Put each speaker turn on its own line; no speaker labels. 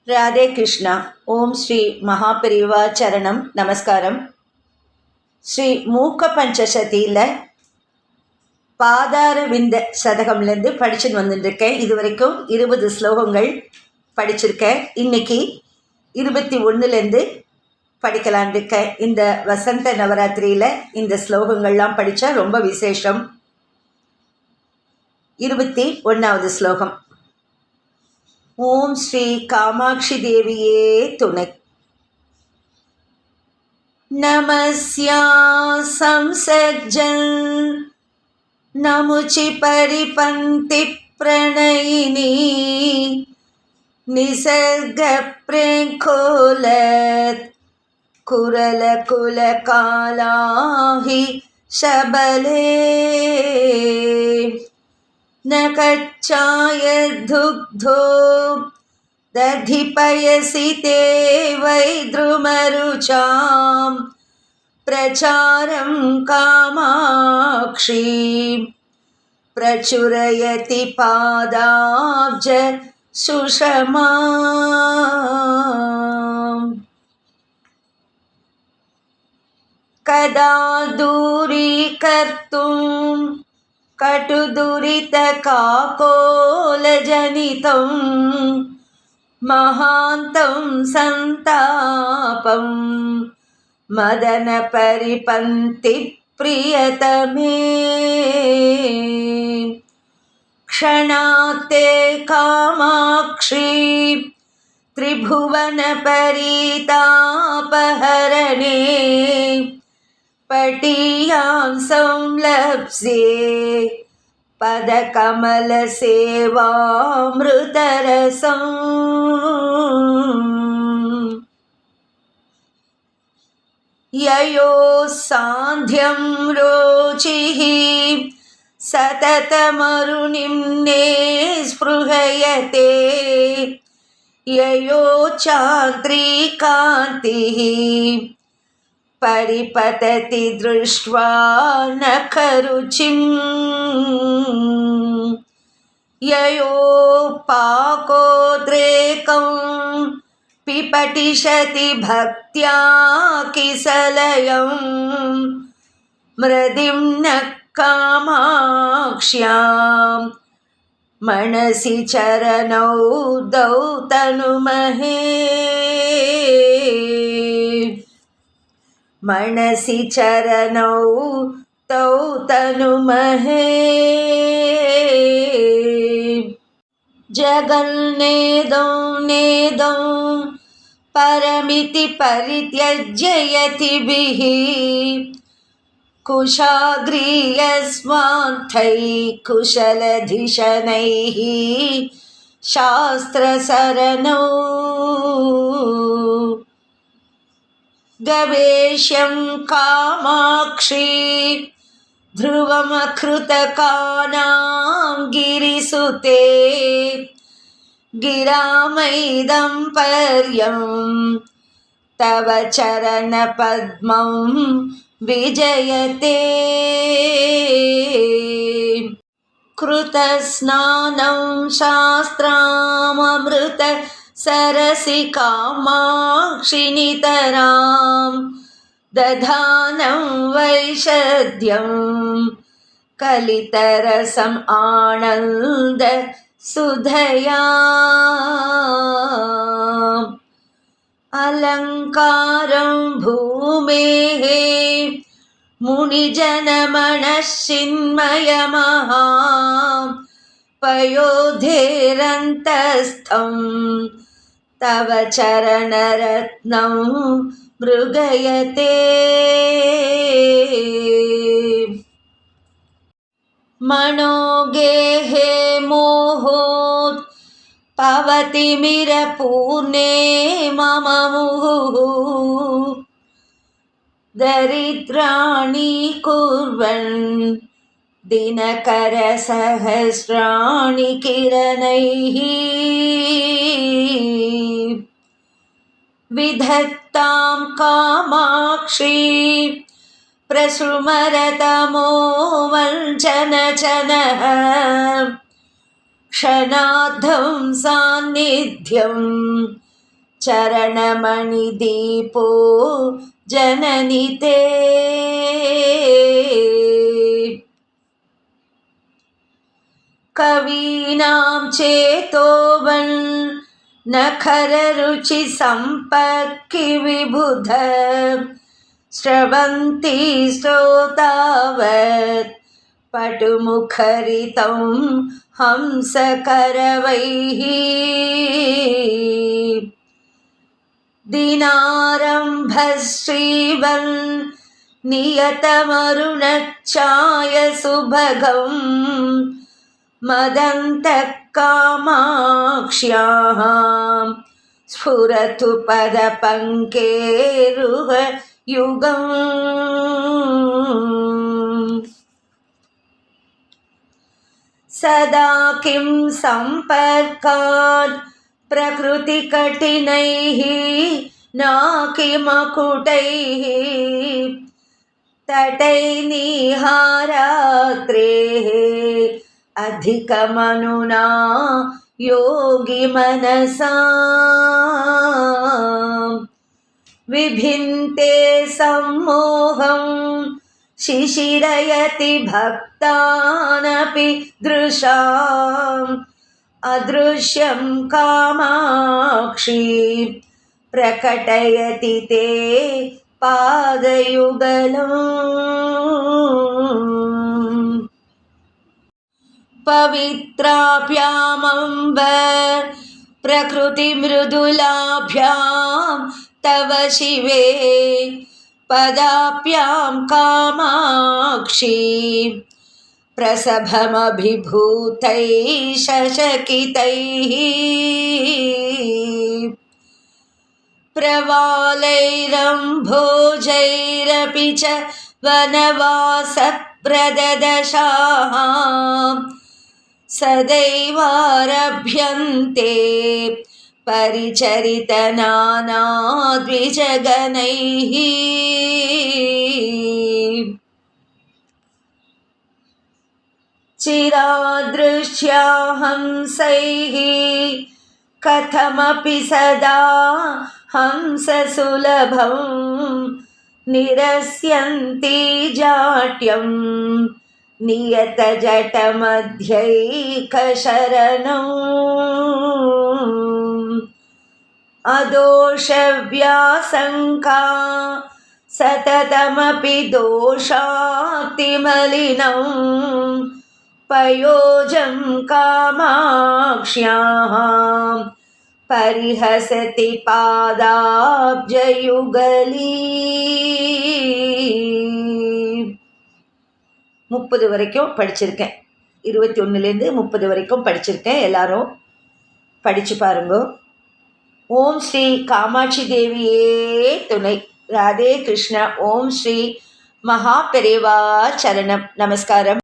ராதே கிருஷ்ணா. ஓம் ஸ்ரீ மகாபெரிவா சரணம். நமஸ்காரம். ஸ்ரீ மூக்க பஞ்சசதியில் பாதார விந்த சதகம்லேருந்து படிச்சுட்டு வந்துட்டுருக்கேன். இது வரைக்கும் 20 ஸ்லோகங்கள் படிச்சிருக்கேன். இன்னைக்கு 21லேருந்து படிக்கலான் இருக்கேன். இந்த வசந்த நவராத்திரியில் இந்த ஸ்லோகங்கள்லாம் படித்தா ரொம்ப விசேஷம். 21வது ஸ்லோகம். ஓம் ஸ்ரீ காமாட்சி தேவியே துணை. நமஸ்யா சம்சஜ்ஜன் நமுச்சி பரிபந்தி பிரணயினி நிசர்க பிரேங்கோலத் குரல குல காலாஹி சபலே न कच्चाय दुग्धो दधिपयसि ते वैद्रुमरुचां प्रचारं कामाक्षी प्रचुरयति पादाब्ज सुषमा. कदा दूरीकर्तुं कटुदुरितकाकोलजनितं महान्तं सन्तापं मदनपरिपन्ति प्रियतमे. क्षणात्ते कामाक्षी त्रिभुवनपरीतापहरणे पटीयां संलप्स्ये पदकमलसेवामृतरसं. ययो सान्ध्यं रोचिः सततमरुनिम्ने स्पृहयते ययो चाद्रीकान्तिः परिपतति दृष्ट्वा नखरुचिं. ययोपाकोद्रेकं पिपटिषति भक्त्या किसलयं मृदिं न कामाक्ष्यां मनसि चरणौ दौ तनुमहे. मनसि चरणौ तौ तनुमहे. जगन्नेदौ नेदौ परमिति परित्यज्य यतिभिः कुशाग्रीयस्वार्थैः कुशलधिषणैः शास्त्रसरणौ गवेश्यं कामाक्षी ध्रुवमकृतकानां गिरिसुते गिरामैदं पर्यं तव चरणपद्मं विजयते. कृतस्नानं शास्त्रामृत सरसि कामाक्षि नितरां दधानं वैषद्यं कलितरसम् आनन्द सुधया. अलङ्कारं भूमेः मुनिजनमनश्चिन्मयमहा पयोधेरन्तस्थं तव चरणरत्नं मृगयते. मनोगेहे मोहोत् पवतिमिरपूर्णे मम मुहुः दरिद्राणि कुर्वन् दिनकरसहस्राणि किरणैः विधत्तां कामाक्षी प्रसृमरतमो वञ्चनचनः क्षणार्धं सान्निध्यं चरणमणि दीपो जननि ते कवीनां चेतोवन् नखररुचि सम्पर्कि विबुध स्रवन्ति श्रोतावत् पटुमुखरितं हंसकरवैः दिनारम्भश्रीवन् नियतमरुणच्छायसुभगं मदन्तः कामाक्ष्याः स्फुरतु पदपङ्केरुहयुगम् सदा किं सम्पर्कात् प्रकृतिकठिनैः न किमकुटैः तटैर्निहारात्रेः अधिकमनुना योगिमनसा विभिन्ते सम्मोहं शिशिरयति भक्तानपि दृशाम् अदृश्यं कामाक्षी प्रकटयति ते पादयुगलम् पवित्राभ्यामम्ब प्रकृतिमृदुलाभ्यां तव शिवे पदाभ्यां कामाक्षी प्रसभमभिभूतैः शशकितैः प्रवालैरम्भोजैरपि च वनवासप्रददशाः सदैवारभ्यन्ते परिचरितनानाद्विजगणैः चिरादृश्या हंसैः कथमपि सदा हंससुलभं निरस्यन्ति जाट्यं नियतजटमध्यैकशरणम् अदोषव्यासङ्का सततमपि दोषातिमलिनं पयोजं कामाक्ष्याः परिहसति पादाब्जयुगली 30 வரைக்கும் படிச்சிருக்கேன். 21லேருந்து 30 வரைக்கும் படிச்சிருக்கேன். எல்லாரும் படிச்சு பாருங்க. ஓம் ஸ்ரீ காமாட்சி தேவியே துணை. ராதே கிருஷ்ணா. ஓம் ஸ்ரீ மகா பெரிவா சரணம். நமஸ்காரம்.